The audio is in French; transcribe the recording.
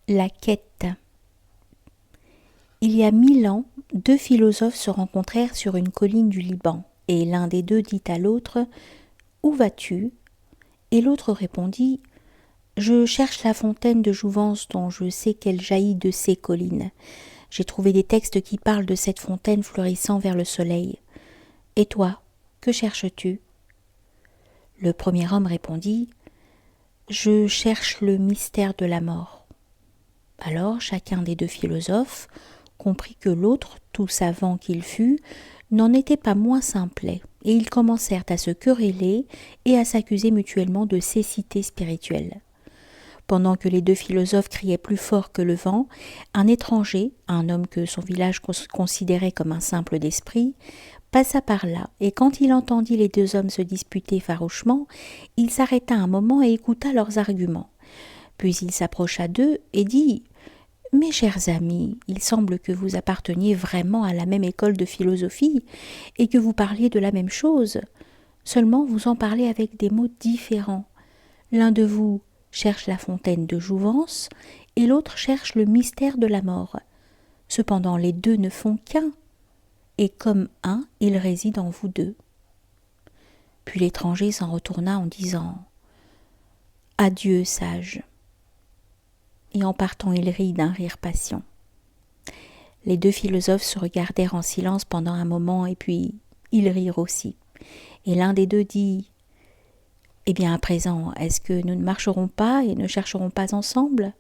La quête. Il y a 1000 ans, deux philosophes se rencontrèrent sur une colline du Liban, et l'un des deux dit à l'autre « Où vas-tu » Et l'autre répondit « Je cherche la fontaine de jouvence dont je sais qu'elle jaillit de ces collines. J'ai trouvé des textes qui parlent de cette fontaine fleurissant vers le soleil. Et toi, que cherches-tu » Le premier homme répondit « Je cherche le mystère de la mort. » Alors chacun des deux philosophes comprit que l'autre, tout savant qu'il fût, n'en était pas moins simplet, et ils commencèrent à se quereller et à s'accuser mutuellement de cécité spirituelle. Pendant que les deux philosophes criaient plus fort que le vent, un étranger, un homme que son village considérait comme un simple d'esprit, passa par là, et quand il entendit les deux hommes se disputer farouchement, il s'arrêta un moment et écouta leurs arguments. Puis il s'approcha d'eux et dit « Mes chers amis, il semble que vous apparteniez vraiment à la même école de philosophie et que vous parliez de la même chose. Seulement vous en parlez avec des mots différents. L'un de vous cherche la fontaine de jouvence et l'autre cherche le mystère de la mort. Cependant les deux ne font qu'un, et comme un, il réside en vous deux. » Puis l'étranger s'en retourna en disant « Adieu, sage !» Et en partant, il rit d'un rire patient. Les deux philosophes se regardèrent en silence pendant un moment, et puis ils rirent aussi. Et l'un des deux dit « Eh bien, à présent, est-ce que nous ne marcherons pas et ne chercherons pas ensemble ?